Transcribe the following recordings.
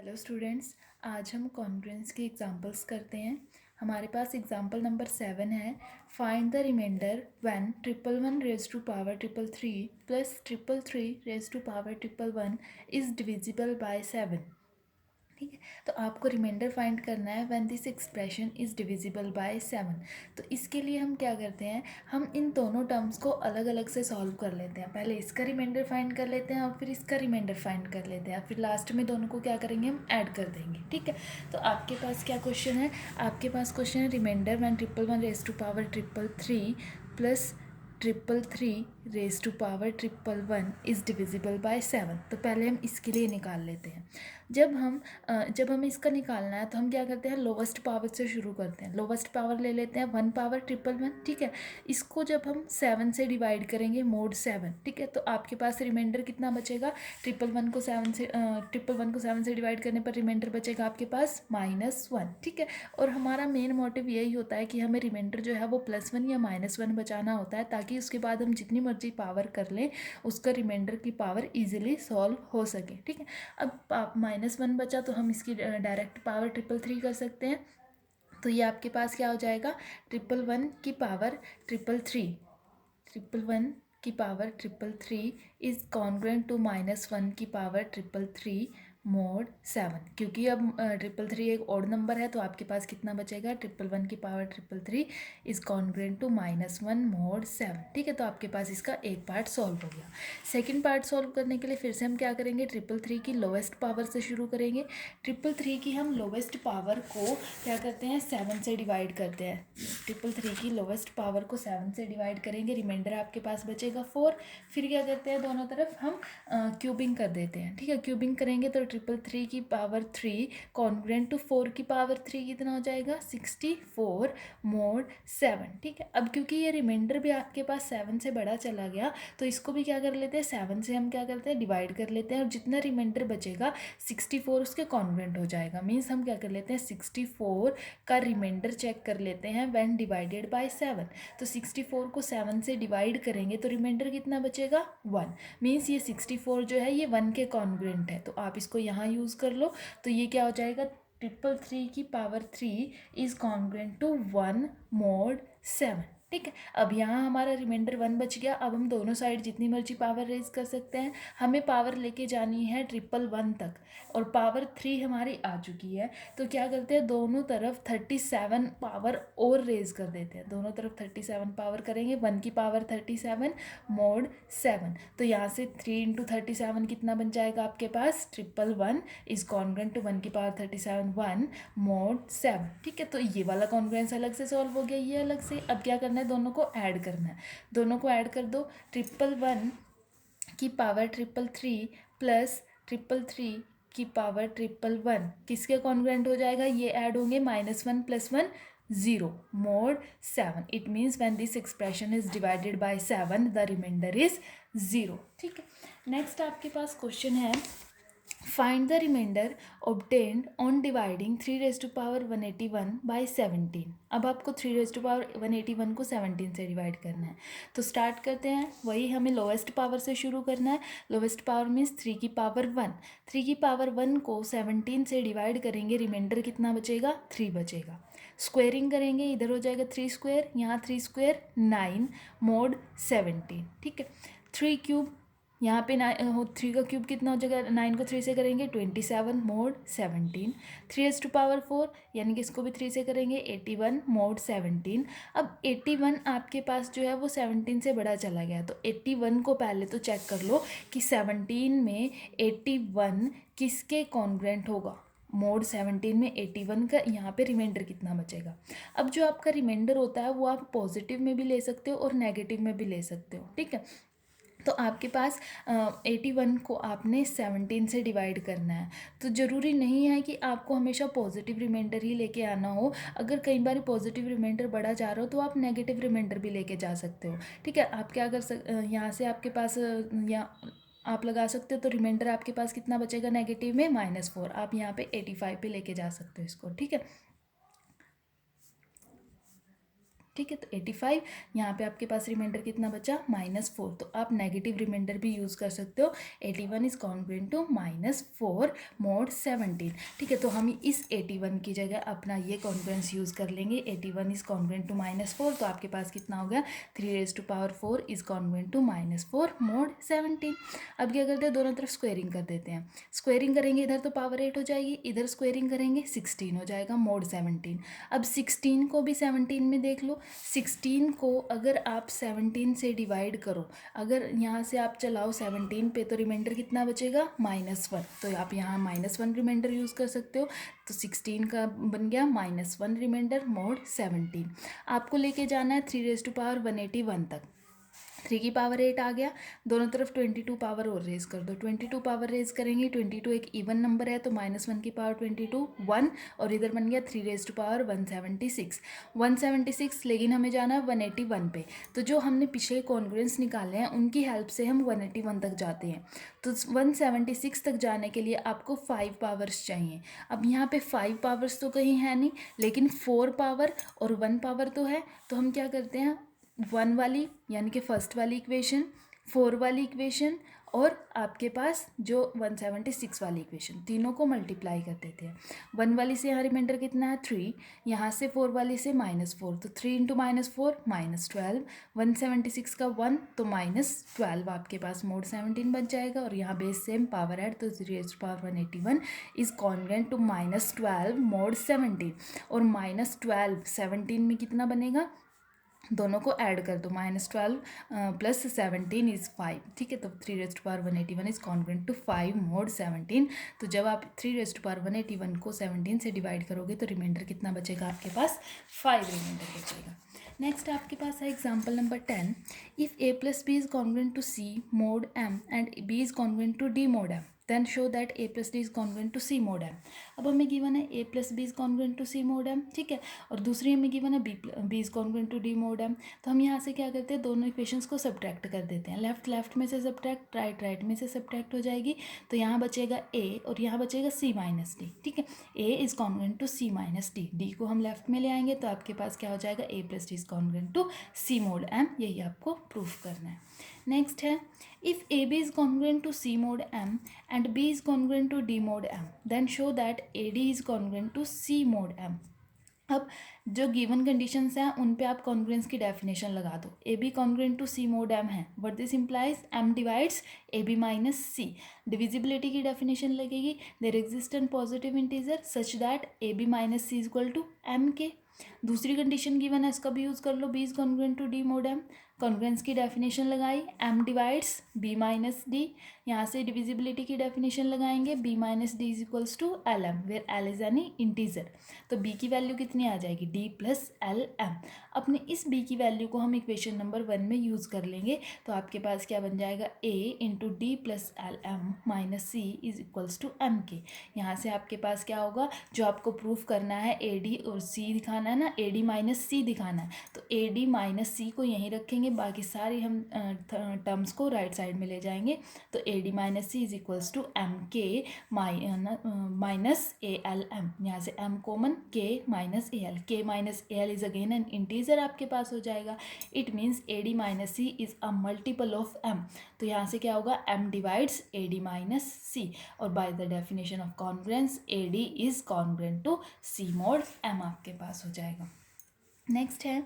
Hello students, आज हम congruence के एग्जांपल्स करते हैं। हमारे पास एग्जांपल नंबर 7 है। Find the remainder when triple one raise to power triple three plus triple three raise to power triple one is divisible by 7। ठीक है, तो आपको रिमाइंडर फाइंड करना है when this expression is divisible by 7। तो इसके लिए हम क्या करते हैं, हम इन दोनों टर्म्स को अलग अलग से सॉल्व कर लेते हैं। पहले इसका रिमाइंडर फाइंड कर लेते हैं और फिर इसका रिमाइंडर फाइंड कर लेते हैं, फिर लास्ट में दोनों को क्या करेंगे, हम ऐड कर देंगे। ठीक है, तो आपके पास क्या क्वेश्चन है, आपके पास क्वेश्चन है reminder when triple one raise to power triple three plus triple three raise to power triple one is divisible by 7। तो पहले हम इसके लिए निकाल लेते हैं। जब हमें इसका निकालना है तो हम क्या करते हैं, लोवेस्ट पावर से शुरू करते हैं। लोवेस्ट पावर ले लेते हैं 1 पावर ट्रिपल वन। ठीक है, इसको जब हम 7 से डिवाइड करेंगे, मोड 7। ठीक है, तो आपके पास रिमाइंडर कितना बचेगा, ट्रिपल वन को 7 से डिवाइड करने पर रिमाइंडर बचेगा आपके पास -1। ठीक है, और हमारा मेन मोटिव यही होता है कि हमें रिमाइंडर जो है वो +1 या -1 बचाना होता है, ताकि उसके बाद हम जितनी मर्जी पावर कर लें उसका रिमाइंडर की पावर ईजिली सॉल्व हो सके। ठीक है, अब -1 बचा तो हम इसकी डायरेक्ट पावर ट्रिपल थ्री कर सकते हैं। तो ये आपके पास क्या हो जाएगा, ट्रिपल वन की power triple three, triple one की power triple three is congruent to -1 की पावर ट्रिपल थ्री मोड 7। क्योंकि अब ट्रिपल थ्री एक ऑड नंबर है, तो आपके पास कितना बचेगा, ट्रिपल वन की power triple three is congruent to -1 mod 7। ठीक है, तो आपके पास इसका एक पार्ट सॉल्व हो गया। सेकंड पार्ट सॉल्व करने के लिए फिर से हम क्या करेंगे, ट्रिपल थ्री की लोवेस्ट पावर से शुरू करेंगे। ट्रिपल थ्री की हम लोवेस्ट पावर को क्या करते हैं, 7 से डिवाइड करते हैं। ट्रिपल थ्री की लोवेस्ट पावर को 7 से डिवाइड करेंगे, रिमाइंडर आपके पास बचेगा 4। फिर क्या करते हैं, दोनों तरफ हम क्यूबिंग कर देते हैं। ठीक है, क्यूबिंग करेंगे तो ट्रिपल थ्री की पावर 3 कॉन्ग्रुएंट टू 4 की पावर 3 कितना हो जाएगा, 64 मोड 7। ठीक है, अब क्योंकि ये रिमाइंडर भी आपके पास 7 से बड़ा चला गया, तो इसको भी क्या कर लेते हैं, 7 से हम क्या करते हैं, डिवाइड कर लेते हैं, और जितना रिमाइंडर बचेगा 64 उसके कॉन्ग्रुएंट हो जाएगा। मीन्स हम क्या कर लेते हैं, 64 का रिमाइंडर चेक कर लेते हैं व्हेन डिवाइडेड बाय 7। तो 64 को 7 से डिवाइड करेंगे तो रिमाइंडर कितना बचेगा, 1। मीन्स ये 64 जो है ये 1 के कॉन्ग्रुएंट है, तो आप इसको यहाँ यूज़ कर लो। तो ये क्या हो जाएगा, ट्रिपल थ्री की power 3 is congruent to 1 mod 7। ठीक है, अब यहाँ हमारा रिमाइंडर 1 बच गया। अब हम दोनों साइड जितनी मर्जी पावर रेज कर सकते हैं। हमें पावर लेके जानी है ट्रिपल वन तक, और पावर 3 हमारी आ चुकी है। तो क्या करते हैं, दोनों तरफ 37 पावर और रेज कर देते हैं। दोनों तरफ 37 पावर करेंगे, 1 की पावर 37 मोड 7। तो यहाँ से 3 इंटू 37 कितना बन जाएगा आपके पास, triple one is congruent to 1 की पावर 37 1 मोड 7। ठीक है, तो ये वाला कॉन्ग्रुएंस अलग से सॉल्व हो गया, ये अलग से। अब क्या करना है, दोनों को ऐड करना है। दोनों को ऐड कर दो, ट्रिपल वन की power triple three plus triple three की पावर ट्रिपल वन किसके कॉन्ग्रुएंट हो जाएगा, ये ऐड होंगे, -1 + 1 0 mod 7। It means when this expression is divided by 7 the reminder is 0। ठीक है, नेक्स्ट आपके पास क्वेश्चन है, find the reminder obtained on dividing 3 raised to power 181 by 17। अब आपको 3 raised to power 181 को 17 से डिवाइड करना है। तो स्टार्ट करते हैं, वही हमें लोवेस्ट पावर से शुरू करना है। लोवेस्ट पावर मीन्स 3 की पावर 1। 3 की पावर 1 को 17 से डिवाइड करेंगे, रिमाइंडर कितना बचेगा, 3 बचेगा। स्क्वेयरिंग करेंगे, इधर हो जाएगा 3 स्क्वेयर, यहाँ 3 स्क्वेयर 9 मोड 17। ठीक है, 3 क्यूब, यहाँ पे 3 का क्यूब कितना हो जाएगा, 9 को 3 से करेंगे 27 मोड 17। 3 raised to power 4 यानी कि इसको भी 3 से करेंगे 81 मोड 17। अब 81 आपके पास जो है वो 17 से बड़ा चला गया, तो 81 को पहले तो चेक कर लो कि 17 में 81 किसके कॉन्ग्रुएंट होगा। मोड 17 में 81 का यहाँ पे रिमाइंडर कितना बचेगा। अब जो आपका रिमाइंडर होता है वो आप पॉजिटिव में भी ले सकते हो और नेगेटिव में भी ले सकते हो। ठीक है, तो आपके पास 81 को आपने 17 से डिवाइड करना है। तो ज़रूरी नहीं है कि आपको हमेशा पॉजिटिव रिमाइंडर ही लेके आना हो। अगर कई बार पॉजिटिव रिमाइंडर बढ़ा जा रहा हो तो आप नेगेटिव रिमाइंडर भी लेके जा सकते हो। ठीक है, आप क्या कर यहाँ से आपके पास या आप लगा सकते हो, तो रिमाइंडर आपके पास कितना बचेगा नेगेटिव में, -4। आप यहाँ पे 85 पे लेके जा सकते हो इसको। ठीक है, ठीक है। तो 85, यहाँ पे आपके पास रिमाइंडर कितना बचा -4, तो आप नेगेटिव रिमाइंडर भी यूज़ कर सकते हो। 81 इज कॉन्ग्रुएंट टू -4 mod 17, ठीक है। तो हम इस 81 की जगह अपना ये कॉन्ग्रुएंस यूज़ कर लेंगे। 81 इज कॉन्ग्रुएंट टू -4, तो आपके पास कितना हो गया 3⁴ इज कॉन्ग्रुएंट टू -4 mod 17। अब क्या करते हैं, दोनों तरफ स्क्वेयरिंग कर देते हैं। स्क्वेयरिंग करेंगे इधर तो पावर 8 हो जाएगी, इधर स्क्वेयरिंग करेंगे 16 हो जाएगा mod 17। अब 16 को भी 17 में देख लो, 16 को अगर आप 17 से डिवाइड करो, अगर यहाँ से आप चलाओ 17 पे, तो रिमाइंडर कितना बचेगा -1, तो आप यहाँ -1 रिमाइंडर यूज़ कर सकते हो। तो 16 का बन गया -1 रिमाइंडर mod 17। आपको लेके जाना है 3⁻181 तक। 3 की पावर 8 आ गया, दोनों तरफ 22 पावर और रेज कर दो। 22 पावर रेज करेंगे, 22 एक इवन नंबर है, तो -1 की पावर 22 1, और इधर बन गया 3⁻176 176, लेकिन हमें जाना है 181 पे। तो जो हमने पिछले कॉन्ग्रुएंस निकाले हैं उनकी हेल्प से हम 181 तक जाते हैं। तो 176 तक जाने के लिए आपको 5 पावर्स चाहिए। अब यहाँ पे 5 पावर्स तो कहीं है नहीं, लेकिन 4 पावर और 1 पावर तो है। तो हम क्या करते हैं, 1 वाली यानी कि फर्स्ट वाली इक्वेशन, 4 वाली इक्वेशन, और आपके पास जो 176 वाली इक्वेशन, तीनों को मल्टीप्लाई कर देते हैं। 1 वाली से यहाँ रिमाइंडर कितना है 3, यहाँ से 4 वाली से -4, तो 3 × -4 -12, 176 का 1 तो -12 आपके पास mod 17 बच जाएगा। और यहाँ बेस सेम पावर ऐड, तो 3⁻181 इज कॉन्ग्रुएंट टू -12 mod 17। और -12 17 में कितना बनेगा, दोनों को ऐड कर दो, -12 + 17 इज़ 5, ठीक है। तो 3⁻181 इज कॉन्ग्रुएंट टू 5 mod 17। तो जब आप 3⁻181 को 17 से डिवाइड करोगे तो रिमाइंडर कितना बचेगा आपके पास, 5 रिमाइंडर बचेगा। नेक्स्ट आपके पास है example number 10। If a + b is congruent to c mod m and b is congruent to d mod m, then show that a + d is congruent to c mod m। अब हमें given है a + b is congruent to c mod m, ठीक है। और दूसरी हमें given है b is congruent to d mod m। तो हम यहाँ से क्या करते हैं, दोनों इक्वेशंस को सब्ट्रैक्ट कर देते हैं। लेफ्ट में से सब्ट्रैक्ट, राइट में से सब्ट्रैक्ट हो जाएगी। तो यहाँ बचेगा a और यहाँ बचेगा c - d, ठीक है। a is congruent to c - d, d को हम लेफ्ट में ले आएंगे तो आपके पास क्या हो जाएगा, a + d is congruent to c mod m। यही आपको प्रूफ करना है। नेक्स्ट है, if A B is congruent to C mod m and b is congruent to d mod m, then show that A D is congruent to c mod m। अब जो given conditions हैं उन पे आप congruence की definition लगा दो। A B congruent to c mod m है, what this implies, m divides A B minus c। Divisibility की डेफिनेशन लगेगी, there exist an positive integer such that A B minus c equal to m K. दूसरी condition given है, इसका भी use कर लो, b is congruent to d mod m। Congruence की definition लगाई, m divides b minus d। यहाँ से डिविजिबिलिटी की डेफिनेशन लगाएंगे, b minus D is equals to L M, where L is any integer. तो b की वैल्यू कितनी आ जाएगी, d + LM। अपने इस b की वैल्यू को हम इक्वेशन नंबर 1 में यूज़ कर लेंगे। तो आपके पास क्या बन जाएगा, a × d + LM - c is equals to m K. यहाँ से आपके पास क्या होगा, जो आपको प्रूफ करना है AD और c दिखाना है ना, AD - c दिखाना है, तो AD - c को यहीं रखेंगे, बाकी सारी हम टर्म्स को राइट साइड में ले जाएंगे। तो AD - c is equals to MK - ALM, यहाँ से m common, K - AL, K - AL is again an integer आपके पास हो जाएगा। It means AD - c is a multiple of m। तो यहाँ से क्या होगा, m डिवाइड्स AD - c, और by the definition of congruence AD is congruent to c mod m आपके पास हो जाएगा। नेक्स्ट है,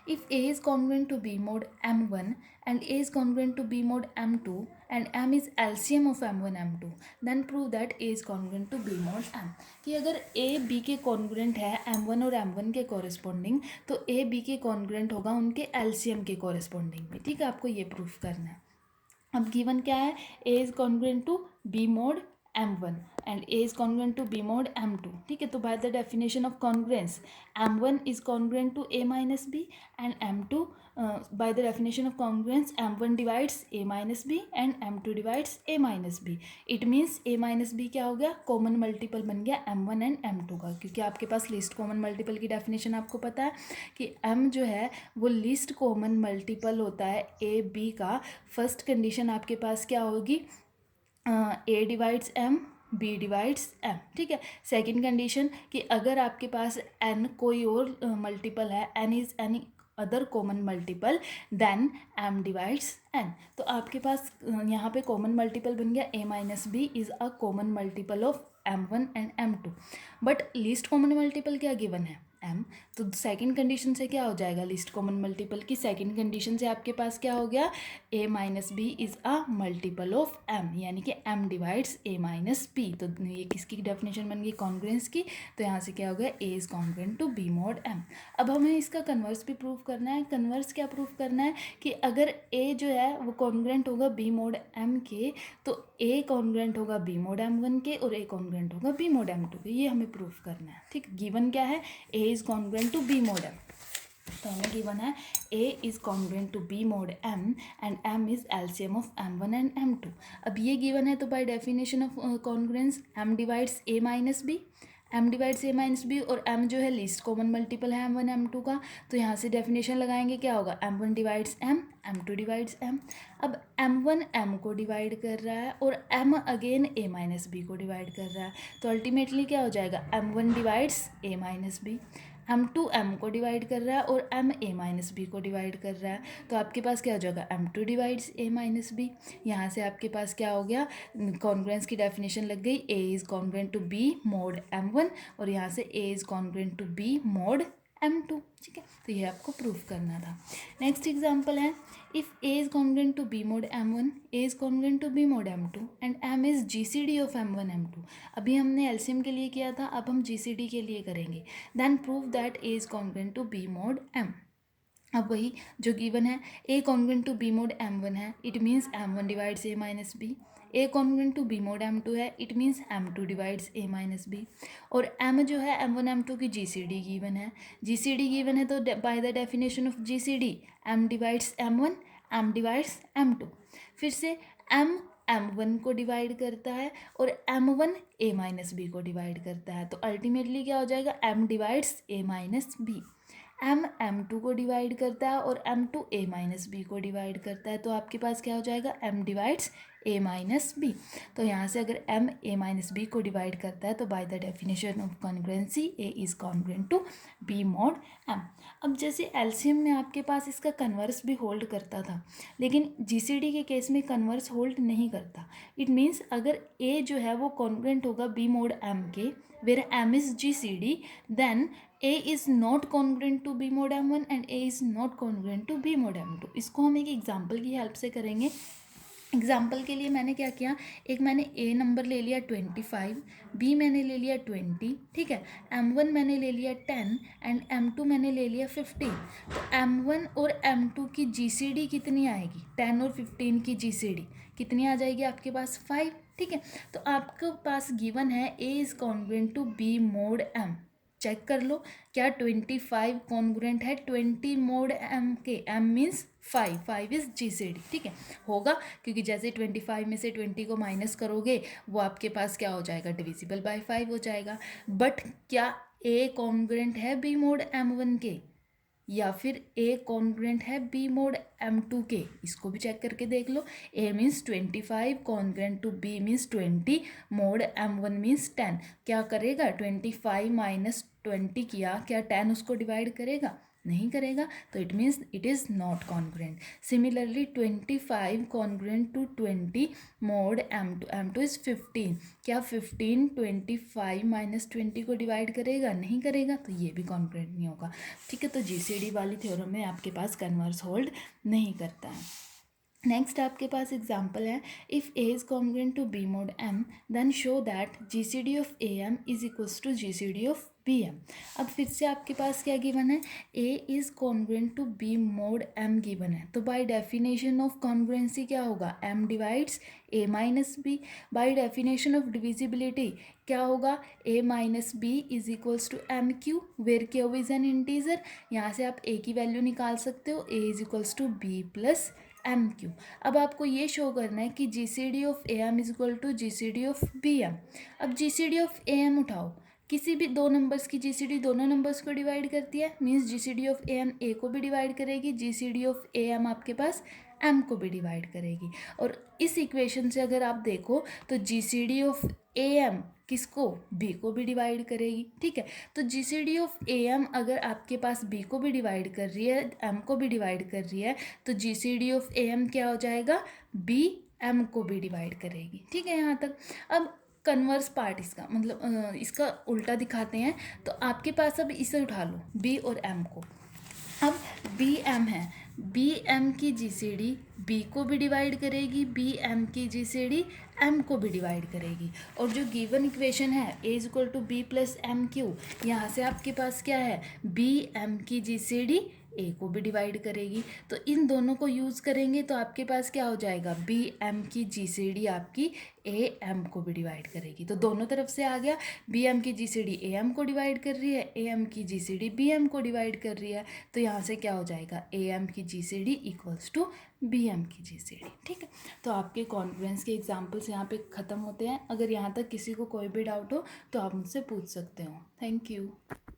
if a is congruent to b mod m1 and a is congruent to b mod m2 and m is LCM of m1 m2, then prove that a is congruent to b mod m। कि अगर a b के congruent है m1 और m1 के corresponding, तो a b के congruent होगा उनके LCM के कॉरेस्पॉन्डिंग में, ठीक है। आपको ये प्रूफ करना है। अब गिवन क्या है, a is congruent to b mod m1 and a is congruent to b mod m2, ठीक है। तो by the definition of congruence m1 is congruent to a minus b and m2 by the definition of congruence m1 divides a minus b and m2 divides a minus b। it means a minus b क्या हो गया, common multiple बन गया m1 and m2 का, क्योंकि आपके पास least common multiple की definition आपको पता है कि m जो है वो लीस्ट कॉमन मल्टीपल होता है a b का। फर्स्ट कंडीशन आपके पास क्या होगी, a divides m, b divides m, ठीक है। सेकंड कंडीशन कि अगर आपके पास n कोई और मल्टीपल है, n is any other common multiple then m divides n। तो आपके पास यहाँ पे कॉमन मल्टीपल बन गया a minus B is a common multiple of m1 and m2, but least common multiple क्या गिवन है m। तो सेकंड कंडीशन से क्या हो जाएगा, लिस्ट कॉमन मल्टीपल की सेकंड कंडीशन से आपके पास क्या हो गया, a minus B is a multiple of m, यानी कि m divides a minus b। तो ये किसकी डेफिनेशन बन गई, कॉन्ग्रुएंस की। तो यहाँ से क्या हो गया, a is congruent to b mod m। अब हमें इसका कन्वर्स भी प्रूव करना है। कन्वर्स क्या प्रूव करना है कि अगर a जो है वो कॉन्ग्रुएंट होगा b मॉड m के, तो a कॉन्ग्रुएंट होगा b मॉड m1 के और a कॉन्ग्रुएंट होगा b मॉड m2 के। ये हमें प्रूव करना है। ठीक, गिवन क्या है, a is congruent to b mod m। तो हमें गिवन है a is congruent to b mod m and m is LCM of m1 and m2। अब ये गिवन है तो by definition of congruence m divides a minus b, m divides a minus B, और m जो है least common multiple है m1 m2 का। तो यहाँ से डेफिनेशन लगाएंगे, क्या होगा, m1 divides m, m2 divides m। अब m1 m को डिवाइड कर रहा है और m again a minus B को डिवाइड कर रहा है, तो अल्टीमेटली क्या हो जाएगा, m1 divides a minus B, m2 m को डिवाइड कर रहा है और m a माइनस बी को डिवाइड कर रहा है। तो आपके पास क्या हो जाएगा, m2 divides a minus B. यहाँ से आपके पास क्या हो गया, कॉन्ग्रुएंस की डेफिनेशन लग गई, a is congruent to b mod m1, और यहाँ से a is congruent to b mod m2। ठीक है, तो ये आपको प्रूफ करना था। नेक्स्ट एग्जांपल है, if a is congruent to b mod m1, a is congruent to b mod m2 and m is gcd of m1 m2। अभी हमने एलसीएम के लिए किया था, अब हम gcd के लिए करेंगे। Then prove that a is congruent to b mod m। अब वही जो गिवन है, a congruent to b mod m1 है, it means m1 divides a minus b। a congruent to b mod m2 है, it means m2 divides a minus b। और m जो है m1 m2 की gcd गिवन है, gcd given है, तो by the definition of gcd m divides m1, m divides m2। फिर से m m1 को डिवाइड करता है और m1 a माइनस b को डिवाइड करता है, तो अल्टीमेटली क्या हो जाएगा, m divides a minus b। m m2 को डिवाइड करता है और m2 a माइनस बी को डिवाइड करता है, तो आपके पास क्या हो जाएगा, m divides a minus B. तो यहाँ से अगर m a माइनस बी को डिवाइड करता है, तो by the definition of congruency a is congruent to b mod m। अब जैसे एलसीएम में आपके पास इसका कन्वर्स भी होल्ड करता था, लेकिन जीसीडी के केस में कन्वर्स होल्ड नहीं करता। इट मीन्स अगर a जो है वो कॉन्ग्रुएंट होगा b मॉड m के, where m is GCD, then a is not congruent to b mod m1 and a is not congruent to b mod m2। इसको हम एक एग्जाम्पल की हेल्प से करेंगे। एग्जाम्पल के लिए मैंने क्या किया, एक मैंने a नंबर ले लिया 25, b मैंने ले लिया 20, ठीक है, m1 मैंने ले लिया 10 एंड m2 मैंने ले लिया 15। तो m1 और m2 की gcd कितनी आएगी, 10 और 15 की gcd कितनी आ जाएगी आपके पास, 5। ठीक है, तो आपके पास गिवन है a is congruent to b mod m। Check कर लो, क्या 25 कॉन्ग्रुएंट है 20 मोड m के, m मीन्स 5 इज़ जीसीडी। ठीक है, होगा, क्योंकि जैसे 25 में से 20 को माइनस करोगे वो आपके पास क्या हो जाएगा, डिविजिबल बाय 5 हो जाएगा। बट क्या a कॉन्ग्रुएंट है b मोड m1 के, या फिर a कॉन्ग्रुएंट है b मोड m2 के, इसको भी चेक करके देख लो। a means 25 congruent to b means 20 mod m1 means 10। क्या करेगा, 25 माइनस 20 किया, क्या 10 उसको डिवाइड करेगा, नहीं करेगा, तो it means it is not congruent. Similarly 25 congruent to 20 mod m2 is 15, क्या 15 25 माइनस 20 को डिवाइड करेगा, नहीं करेगा, तो ये भी कॉन्ग्रुएंट नहीं होगा। ठीक है, तो जीसीडी वाली थ्योरम में आपके पास कन्वर्स होल्ड नहीं करता है। नेक्स्ट आपके पास एग्जाम्पल है, if a is congruent to b mod m, then show that gcd of am is equals to gcd of bm। अब फिर से आपके पास क्या गिवन है, a is congruent to b mod m given है, तो बाय डेफिनेशन ऑफ कॉन्ग्रुएंसी क्या होगा, m divides a minus b। By definition of divisibility क्या होगा, a minus b is equals to M Q, where Q is an integer. यहाँ से आप a की वैल्यू निकाल सकते हो, a is equals to b plus M Q. अब आपको ये शो करना है कि G C D of A M is equal to G C D of B M. अब G C D of A M उठाओ, किसी भी दो नंबर्स की जी सी डी दोनों नंबर्स को डिवाइड करती है, means G C D of A M A को भी डिवाइड करेगी, G C D of A M आपके पास एम को भी डिवाइड करेगी। और इस इक्वेशन से अगर आप देखो तो G C D of A M किसको, बी को भी डिवाइड करेगी। ठीक है, तो जीसीडी ऑफ ए एम अगर आपके पास बी को भी डिवाइड कर रही है, एम को भी डिवाइड कर रही है, तो जीसीडी ऑफ ए एम क्या हो जाएगा, बी एम को भी डिवाइड करेगी। ठीक है यहाँ तक। अब कन्वर्स पार्ट इसका मतलब इसका उल्टा दिखाते हैं। तो आपके पास अब इसे उठा लो, बी और एम को। अब बी एम है, बी एम की जीसीडी बी को भी डिवाइड करेगी, बी एम की जीसीडी एम को भी डिवाइड करेगी। और जो गिवन इक्वेशन है A is equal to B plus M Q, यहाँ से आपके पास क्या है, बी एम की जीसीडी ए को भी डिवाइड करेगी। तो इन दोनों को यूज़ करेंगे तो आपके पास क्या हो जाएगा, बी एम की जीसीडी आपकी ए एम को भी डिवाइड करेगी। तो दोनों तरफ से आ गया, बी एम की जीसीडी ए एम को डिवाइड कर रही है, ए एम की जीसीडी बी एम को डिवाइड कर रही है। तो यहाँ से क्या हो जाएगा, ए एम की GCD equals to B M की जीसीडी। ठीक है, तो आपके कॉन्फ्रेंस के एग्जाम्पल्स यहाँ पे ख़त्म होते हैं। अगर यहाँ तक किसी को कोई भी डाउट हो तो आप मुझसे पूछ सकते हो। Thank you.